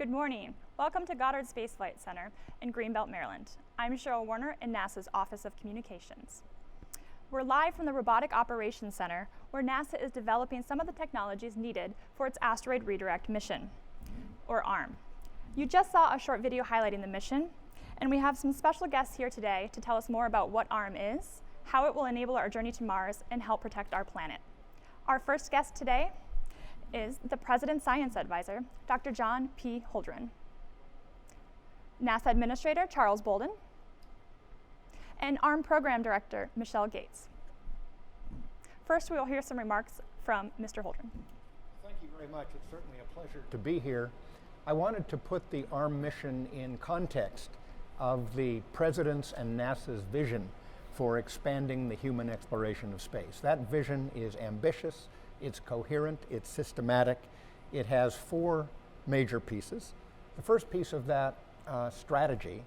Good morning. Welcome to Goddard Space Flight Center in Greenbelt, Maryland. I'm Cheryl Warner in NASA's Office of Communications. We're live from the Robotic Operations Center, where NASA is developing some of the technologies needed for its Asteroid Redirect Mission, or ARM. You just saw a short video highlighting the mission, and we have some special guests here today to tell us more about what ARM is, how it will enable our journey to Mars, and help protect our planet. Our first guest today is the President's Science Advisor, Dr. John P. Holdren, NASA Administrator Charles Bolden, and ARM Program Director Michele Gates. First, we will hear some remarks from Mr. Holdren. Thank you very much. It's certainly a pleasure to be here. I wanted to put the ARM mission in context of the President's and NASA's vision for expanding the human exploration of space. That vision is ambitious, it's coherent, it's systematic. It has four major pieces. The first piece of that strategy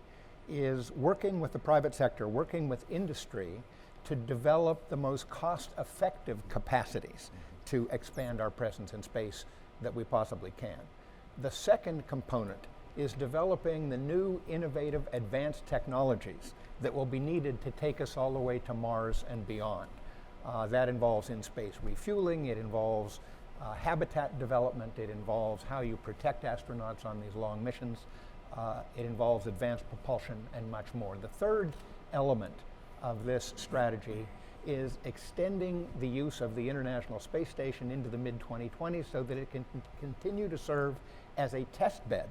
is working with the private sector, working with industry to develop the most cost-effective capacities to expand our presence in space that we possibly can. The second component is developing the new innovative advanced technologies that will be needed to take us all the way to Mars and beyond. That involves in-space refueling, it involves habitat development, it involves how you protect astronauts on these long missions, it involves advanced propulsion and much more. The third element of this strategy is extending the use of the International Space Station into the mid-2020s so that it can continue to serve as a test bed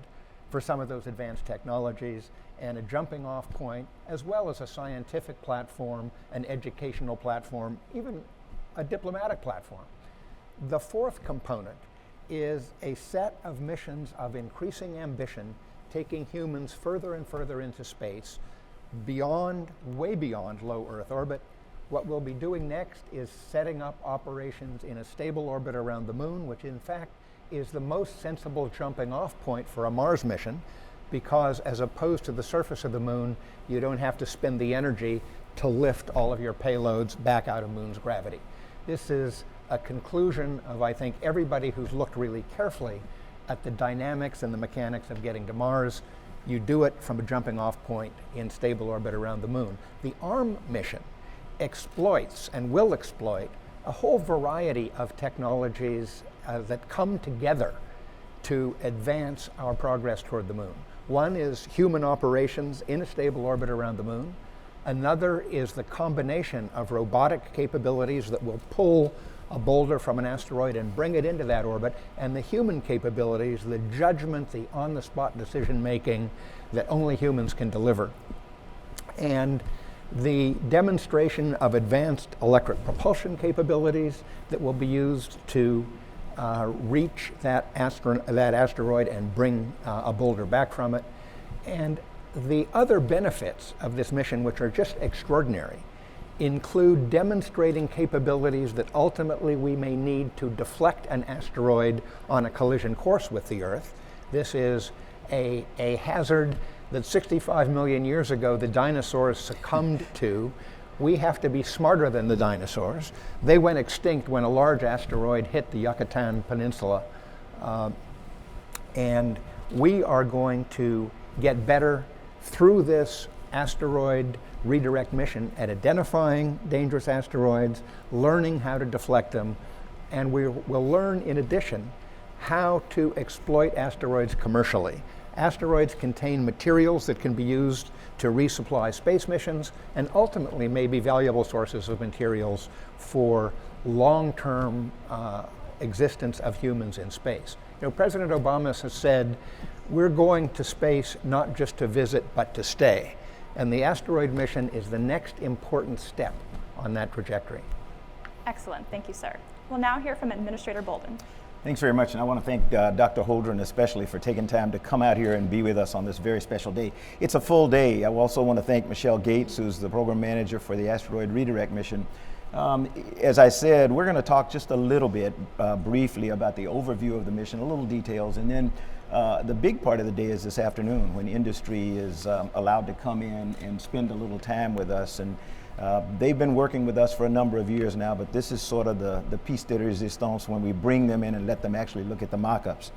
for some of those advanced technologies and a jumping off point, as well as a scientific platform, an educational platform, even a diplomatic platform. The fourth component is a set of missions of increasing ambition, taking humans further and further into space, beyond, way beyond low Earth orbit. What we'll be doing next is setting up operations in a stable orbit around the moon, which in fact is the most sensible jumping off point for a Mars mission, because as opposed to the surface of the moon, you don't have to spend the energy to lift all of your payloads back out of moon's gravity. This is a conclusion of, I think, everybody who's looked really carefully at the dynamics and the mechanics of getting to Mars. You do it from a jumping off point in stable orbit around the moon. The ARM mission exploits and will exploit a whole variety of technologies that come together to advance our progress toward the moon. One is human operations in a stable orbit around the moon. Another is the combination of robotic capabilities that will pull a boulder from an asteroid and bring it into that orbit, and the human capabilities, the judgment, the on-the-spot decision-making that only humans can deliver. And the demonstration of advanced electric propulsion capabilities that will be used to reach that asteroid and bring a boulder back from it. And the other benefits of this mission, which are just extraordinary, include demonstrating capabilities that ultimately we may need to deflect an asteroid on a collision course with the Earth. This is a hazard that 65 million years ago the dinosaurs succumbed to. We have to be smarter than the dinosaurs. They went extinct when a large asteroid hit the Yucatan Peninsula. And we are going to get better through this asteroid redirect mission at identifying dangerous asteroids, learning how to deflect them, and we'll learn in addition how to exploit asteroids commercially. Asteroids contain materials that can be used to resupply space missions and ultimately may be valuable sources of materials for long-term existence of humans in space. You know, President Obama has said, we're going to space not just to visit, but to stay. And the asteroid mission is the next important step on that trajectory. Excellent, thank you, sir. We'll now hear from Administrator Bolden. Thanks very much, and I want to thank Dr. Holdren especially for taking time to come out here and be with us on this very special day. It's a full day. I also want to thank Michele Gates, who's the program manager for the Asteroid Redirect Mission. As I said, we're going to talk just a little bit briefly about the overview of the mission, a little details, and then the big part of the day is this afternoon when industry is allowed to come in and spend a little time with us. And they've been working with us for a number of years now, but this is sort of the piece de resistance when we bring them in and let them actually look at the mock-ups.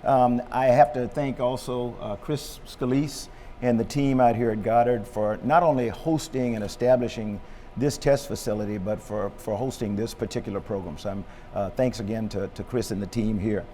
I have to thank also Chris Scalise and the team out here at Goddard for not only hosting and establishing this test facility, but for hosting this particular program. So thanks again to Chris and the team here.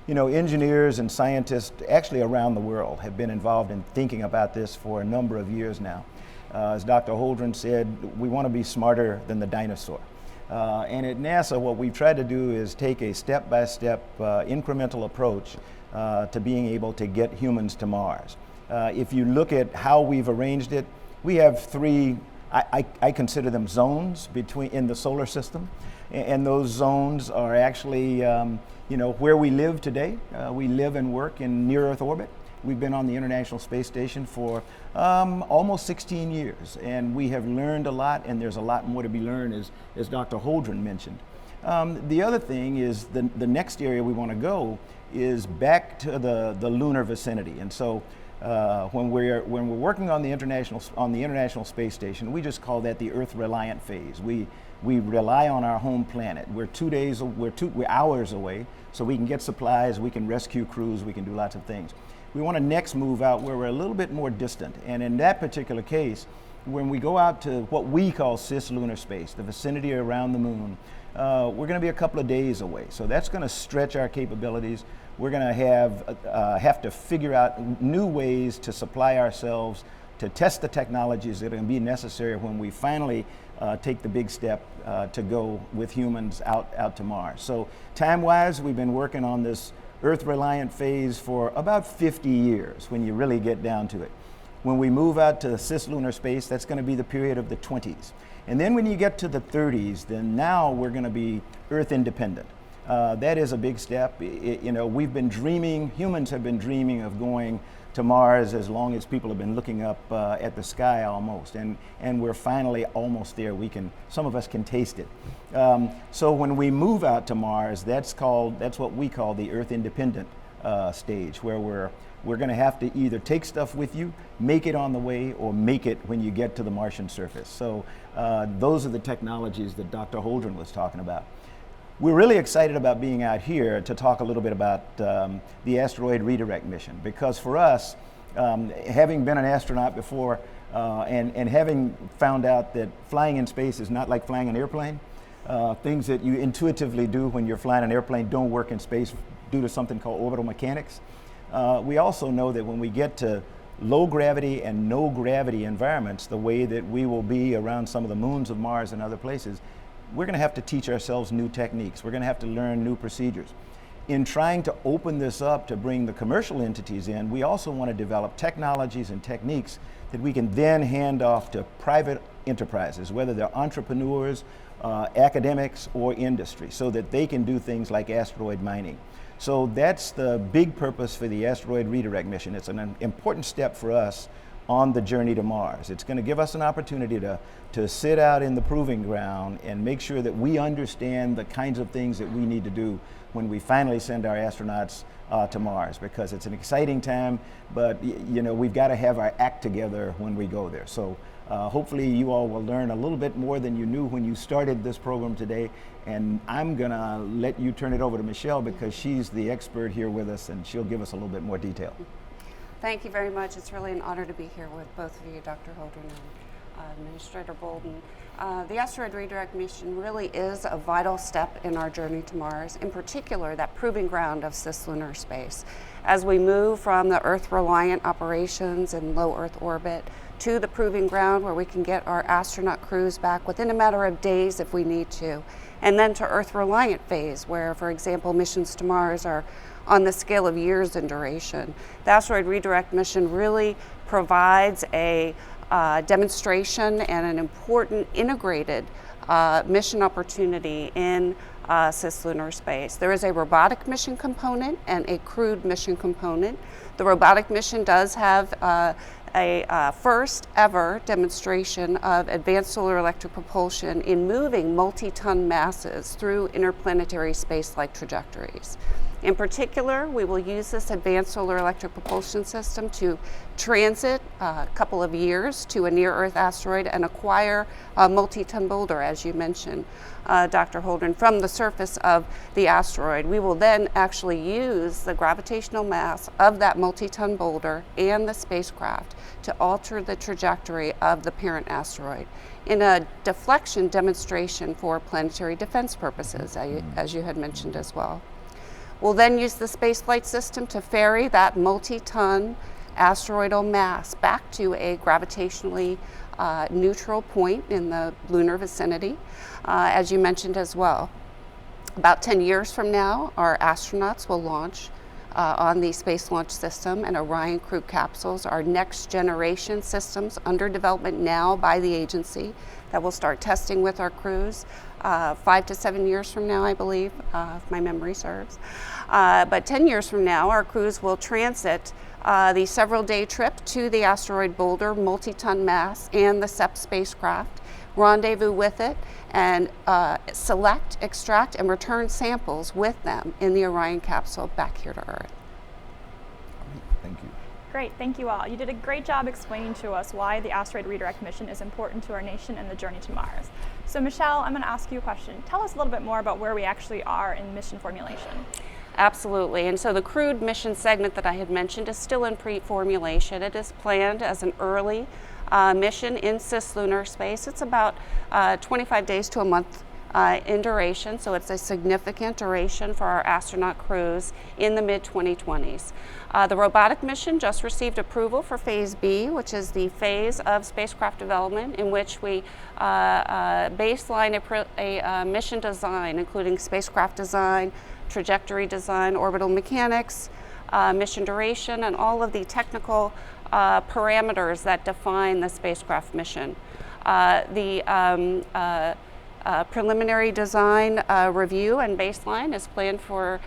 You know, engineers and scientists actually around the world have been involved in thinking about this for a number of years now. As Dr. Holdren said, we want to be smarter than the dinosaur. And at NASA, what we've tried to do is take a step-by-step incremental approach to being able to get humans to Mars. If you look at how we've arranged it, we have three, I consider them zones in the solar system. And those zones are actually, you know, where we live today. We live and work in near-Earth orbit. We've been on the International Space Station for almost 16 years, and we have learned a lot, and there's a lot more to be learned, as Dr. Holdren mentioned. The other thing is the next area we want to go is back to the lunar vicinity. And so when we're working on the International Space Station, we just call that the Earth-reliant phase. We rely on our home planet. We're hours away, so we can get supplies, we can rescue crews, we can do lots of things. We want to next move out where we're a little bit more distant. And in that particular case, when we go out to what we call cislunar space, the vicinity around the moon, we're going to be a couple of days away. So that's going to stretch our capabilities. We're going to have to figure out new ways to supply ourselves, to test the technologies that are going to be necessary when we finally take the big step to go with humans out to Mars. So time-wise, we've been working on this Earth-reliant phase for about 50 years when you really get down to it. When we move out to cislunar space, that's going to be the period of the 20s. And then when you get to the 30s, then now we're going to be Earth-independent. That is a big step. You know, humans have been dreaming of going to Mars as long as people have been looking up at the sky almost, and we're finally almost there. Some of us can taste it. So when we move out to Mars, that's what we call the Earth-independent stage, where we're going to have to either take stuff with you, make it on the way, or make it when you get to the Martian surface. So those are the technologies that Dr. Holdren was talking about. We're really excited about being out here to talk a little bit about the Asteroid Redirect Mission, because for us, having been an astronaut before and having found out that flying in space is not like flying an airplane, things that you intuitively do when you're flying an airplane don't work in space due to something called orbital mechanics. We also know that when we get to low gravity and no gravity environments, the way that we will be around some of the moons of Mars and other places, we're going to have to teach ourselves new techniques. We're going to have to learn new procedures. In trying to open this up to bring the commercial entities in, we also want to develop technologies and techniques that we can then hand off to private enterprises, whether they're entrepreneurs, academics, or industry, so that they can do things like asteroid mining. So that's the big purpose for the Asteroid Redirect Mission. It's an important step for us on the journey to Mars. It's going to give us an opportunity to sit out in the proving ground and make sure that we understand the kinds of things that we need to do when we finally send our astronauts to Mars, because it's an exciting time, but you know, we've got to have our act together when we go there. So hopefully you all will learn a little bit more than you knew when you started this program today, and I'm going to let you turn it over to Michele, because she's the expert here with us and she'll give us a little bit more detail. Thank you very much. It's really an honor to be here with both of you, Dr. Holdren and Administrator Bolden. The Asteroid Redirect Mission really is a vital step in our journey to Mars, in particular that proving ground of cislunar space. As we move from the Earth-reliant operations in low Earth orbit to the proving ground where we can get our astronaut crews back within a matter of days if we need to, and then to Earth-reliant phase where, for example, missions to Mars are on the scale of years in duration. The Asteroid Redirect Mission really provides a demonstration and an important integrated mission opportunity in cislunar space. There is a robotic mission component and a crewed mission component. The robotic mission does have a first ever demonstration of advanced solar electric propulsion in moving multi-ton masses through interplanetary space-like trajectories. In particular, we will use this advanced solar electric propulsion system to transit a couple of years to a near-Earth asteroid and acquire a multi-ton boulder, as you mentioned. Dr. Holdren, from the surface of the asteroid. We will then actually use the gravitational mass of that multi-ton boulder and the spacecraft to alter the trajectory of the parent asteroid in a deflection demonstration for planetary defense purposes, as you had mentioned as well. We'll then use the space flight system to ferry that multi-ton asteroidal mass back to a gravitationally neutral point in the lunar vicinity, as you mentioned as well. About 10 years from now, our astronauts will launch on the Space Launch System and Orion Crew capsules, our next generation systems under development now by the agency that will start testing with our crews 5 to 7 years from now, I believe, if my memory serves. But 10 years from now, our crews will transit the several-day trip to the asteroid boulder, multi-ton mass, and the Sept spacecraft, rendezvous with it, and select, extract, and return samples with them in the Orion capsule back here to Earth. Thank you. Great, thank you all. You did a great job explaining to us why the Asteroid Redirect Mission is important to our nation and the journey to Mars. So Michele, I'm going to ask you a question. Tell us a little bit more about where we actually are in mission formulation. Absolutely, and so the crewed mission segment that I had mentioned is still in pre-formulation. It is planned as an early mission in cislunar space. It's about 25 days to a month in duration, so it's a significant duration for our astronaut crews in the mid-2020s. The robotic mission just received approval for Phase B, which is the phase of spacecraft development in which we baseline a mission design, including spacecraft design, trajectory design, orbital mechanics, mission duration, and all of the technical parameters that define the spacecraft mission. The preliminary design review and baseline is planned for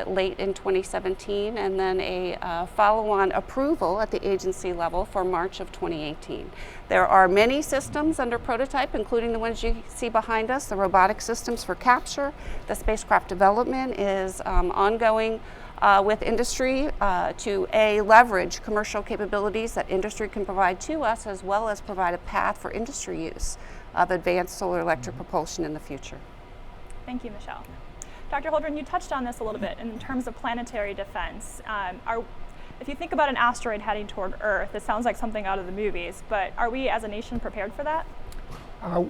late in 2017, and then a follow-on approval at the agency level for March of 2018. There are many systems under prototype, including the ones you see behind us, the robotic systems for capture. The spacecraft development is ongoing with industry to leverage commercial capabilities that industry can provide to us, as well as provide a path for industry use of advanced solar electric propulsion in the future. Thank you, Michele. Dr. Holdren, you touched on this a little bit in terms of planetary defense. If you think about an asteroid heading toward Earth, it sounds like something out of the movies, but are we as a nation prepared for that?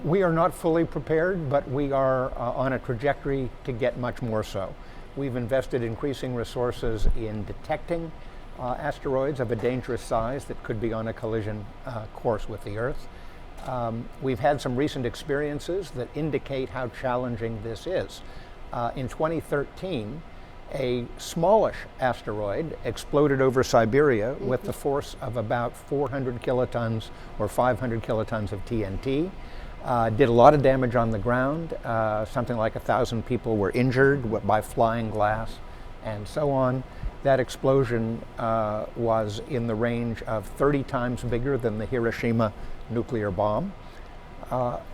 We are not fully prepared, but we are on a trajectory to get much more so. We've invested increasing resources in detecting asteroids of a dangerous size that could be on a collision course with the Earth. We've had some recent experiences that indicate how challenging this is. In 2013, a smallish asteroid exploded over Siberia with the force of about 400 kilotons or 500 kilotons of TNT. Did a lot of damage on the ground. Something like 1,000 people were injured by flying glass and so on. That explosion was in the range of 30 times bigger than the Hiroshima nuclear bomb.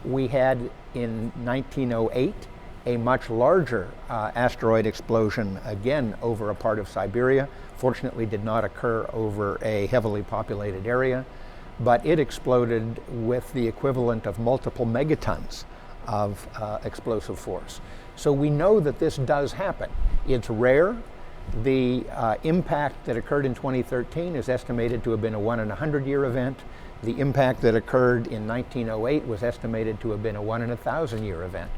We had in 1908 a much larger asteroid explosion, again over a part of Siberia. Fortunately did not occur over a heavily populated area, but it exploded with the equivalent of multiple megatons of explosive force. So we know that this does happen. It's rare. The impact that occurred in 2013 is estimated to have been a 1 in 100-year event. The impact that occurred in 1908 was estimated to have been a 1 in 1,000-year event.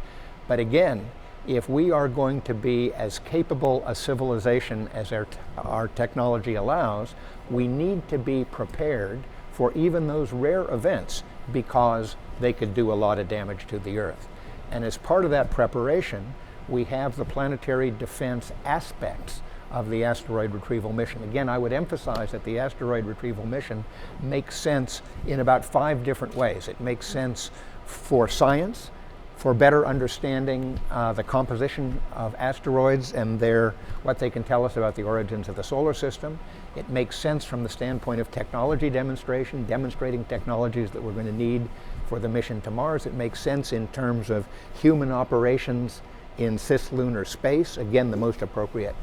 But again, if we are going to be as capable a civilization as our technology allows, we need to be prepared for even those rare events because they could do a lot of damage to the Earth. And as part of that preparation, we have the planetary defense aspects of the asteroid retrieval mission. Again, I would emphasize that the asteroid retrieval mission makes sense in about 5 different ways. It makes sense for science, for better understanding the composition of asteroids and what they can tell us about the origins of the solar system. It makes sense from the standpoint of technology demonstration, demonstrating technologies that we're going to need for the mission to Mars. It makes sense in terms of human operations in cislunar space, again, the most appropriate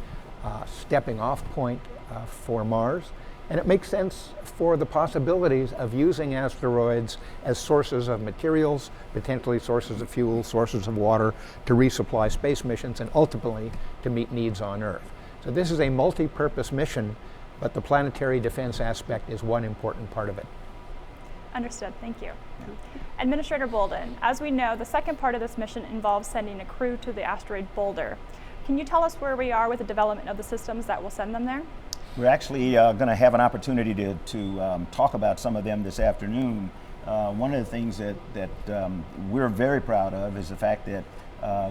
stepping off point for Mars. And it makes sense for the possibilities of using asteroids as sources of materials, potentially sources of fuel, sources of water, to resupply space missions and ultimately to meet needs on Earth. So this is a multi-purpose mission, but the planetary defense aspect is one important part of it. Understood, thank you. Administrator Bolden, as we know, the second part of this mission involves sending a crew to the asteroid Boulder. Can you tell us where we are with the development of the systems that will send them there? We're actually going to have an opportunity to talk about some of them this afternoon. One of the things that we're very proud of is the fact that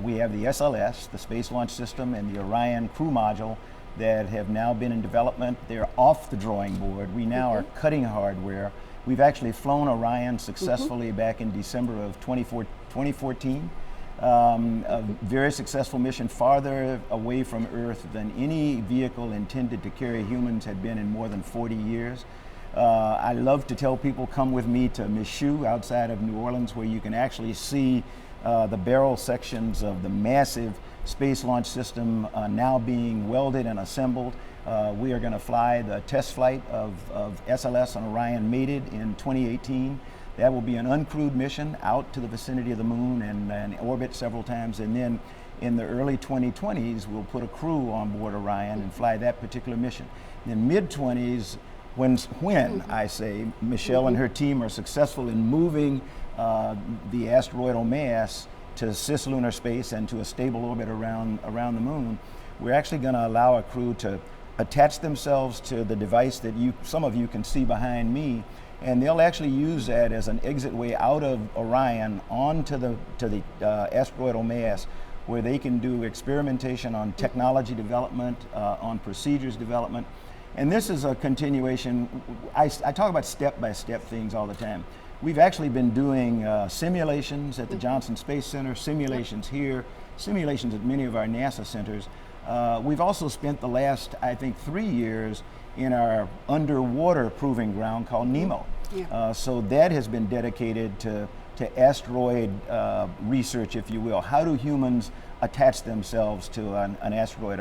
we have the SLS, the Space Launch System, and the Orion Crew Module that have now been in development. They're off the drawing board. We now are cutting hardware. We've actually flown Orion successfully back in December of 2014. A very successful mission, farther away from Earth than any vehicle intended to carry humans had been in more than 40 years. I love to tell people, come with me to Michoud outside of New Orleans, where you can actually see the barrel sections of the massive Space Launch System now being welded and assembled. We are going to fly the test flight of SLS and Orion mated in 2018. That will be an uncrewed mission out to the vicinity of the moon and orbit several times. And then in the early 2020s, we'll put a crew on board Orion and fly that particular mission. In mid-20s, when I say Michele and her team are successful in moving the asteroidal mass to cislunar space and to a stable orbit around the moon, we're actually going to allow a crew to attach themselves to the device that some of you can see behind me, and they'll actually use that as an exit way out of Orion onto the asteroidal mass, where they can do experimentation on technology development, on procedures development. And this is a continuation. I talk about step-by-step things all the time. We've actually been doing simulations at the Johnson Space Center, simulations here, simulations at many of our NASA centers. We've also spent the last, I think, 3 years in our underwater proving ground called NEMO. So that has been dedicated to asteroid research, if you will. How do humans attach themselves to an asteroid,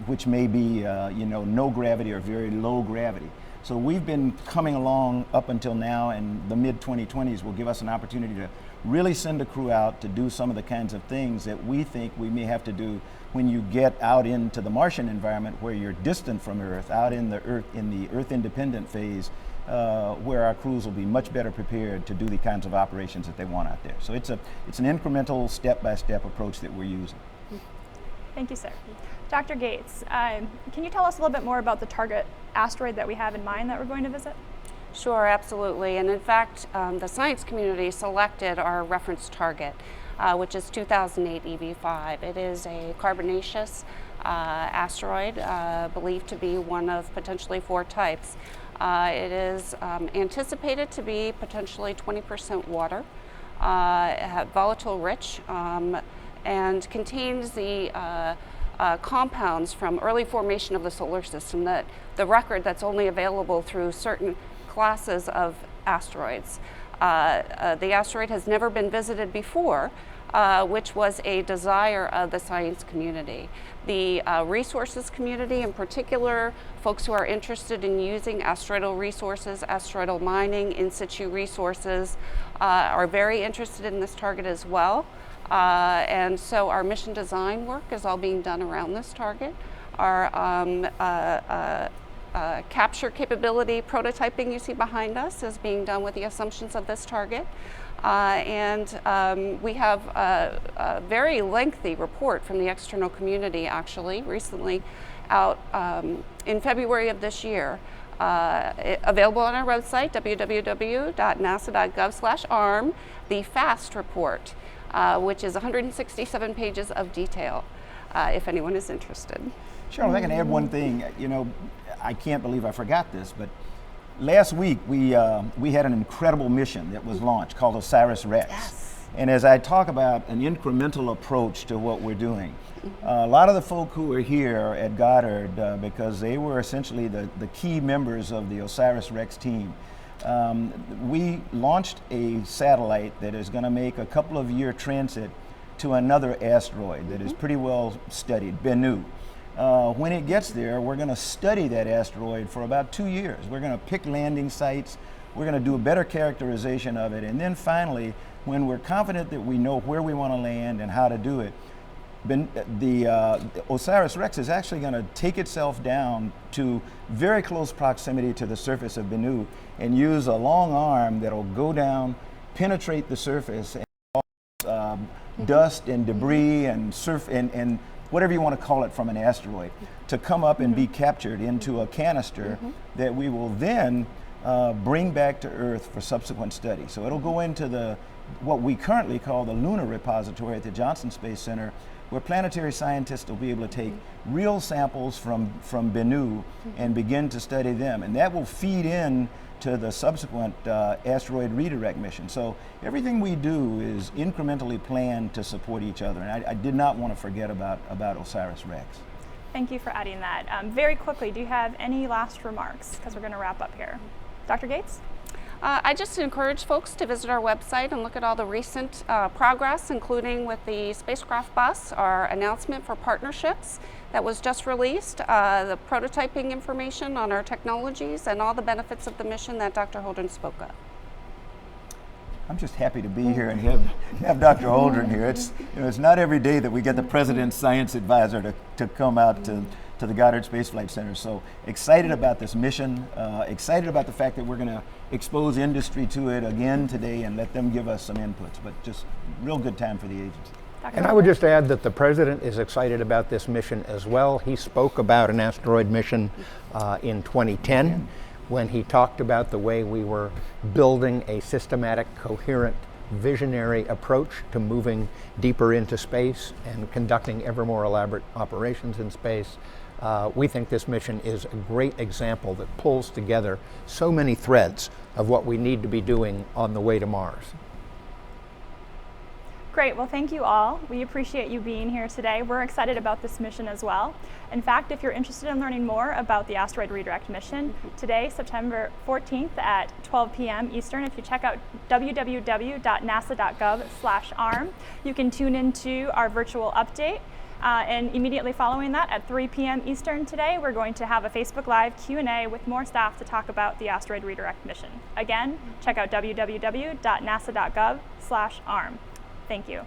which may be no gravity or very low gravity? So we've been coming along up until now, and the mid-2020s will give us an opportunity to really send a crew out to do some of the kinds of things that we think we may have to do when you get out into the Martian environment, where you're distant from Earth, out in the Earth independent phase, where our crews will be much better prepared to do the kinds of operations that they want out there. So it's an incremental, step-by-step approach that we're using. Thank you, sir. Dr. Gates, can you tell us a little bit more about the target asteroid that we have in mind that we're going to visit? Sure, absolutely. And in fact, the science community selected our reference target, which is 2008 EV5. It is a carbonaceous asteroid, believed to be one of potentially 4 types. It is anticipated to be potentially 20% water, volatile rich, and contains the compounds from early formation of the solar system, that the record that's only available through certain classes of asteroids. The asteroid has never been visited before, which was a desire of the science community. The resources community, in particular, folks who are interested in using asteroidal resources, asteroidal mining, in situ resources, are very interested in this target as well. And so our mission design work is all being done around this target. Our capture capability prototyping you see behind us is being done with the assumptions of this target. And we have a very lengthy report from the external community, actually, recently out in February of this year, available on our website, www.nasa.gov/ARM, the FAST report, which is 167 pages of detail, if anyone is interested. Sure, if I can add one thing. I can't believe I forgot this, but last week we had an incredible mission that was launched called OSIRIS-REx. Yes. And as I talk about an incremental approach to what we're doing, a lot of the folk who are here at Goddard, because they were essentially the key members of the OSIRIS-REx team, we launched a satellite that is going to make a couple of year transit to another asteroid that is pretty well studied, Bennu. when it gets there, we're going to study that asteroid for about 2 years. We're going to pick landing sites. We're going to do a better characterization of it. And then finally, when we're confident that we know where we want to land and how to do it, the OSIRIS-REx is actually going to take itself down to very close proximity to the surface of Bennu and use a long arm that'll go down, penetrate the surface, and cause dust and debris and whatever you want to call it from an asteroid to come up and be captured into a canister that we will then bring back to Earth for subsequent study. So it'll go into what we currently call the lunar repository at the Johnson Space Center, where planetary scientists will be able to take real samples from Bennu and begin to study them. And that will feed in to the subsequent Asteroid Redirect Mission. So everything we do is incrementally planned to support each other. And I did not want to forget about OSIRIS-REx. Thank you for adding that. Very quickly, do you have any last remarks? Because we're going to wrap up here. Dr. Gates? I just encourage folks to visit our website and look at all the recent progress, including with the spacecraft bus, our announcement for partnerships that was just released, the prototyping information on our technologies, and all the benefits of the mission that Dr. Holdren spoke of. I'm just happy to be here and have Dr. Holdren here. It's not every day that we get the President's Science Advisor to come out to the Goddard Space Flight Center. So excited about this mission, excited about the fact that we're going to expose industry to it again today and let them give us some inputs, but just real good time for the agency. And I would just add that the President is excited about this mission as well. He spoke about an asteroid mission in 2010 when he talked about the way we were building a systematic, coherent, visionary approach to moving deeper into space and conducting ever more elaborate operations in space. We think this mission is a great example that pulls together so many threads of what we need to be doing on the way to Mars. Great, well thank you all. We appreciate you being here today. We're excited about this mission as well. In fact, if you're interested in learning more about the Asteroid Redirect Mission, today, September 14th at 12 p.m. Eastern, if you check out www.nasa.gov/ARM, you can tune into our virtual update. And immediately following that, at 3 p.m. Eastern today, we're going to have a Facebook Live Q&A with more staff to talk about the Asteroid Redirect Mission. Again, check out www.nasa.gov/ARM. Thank you.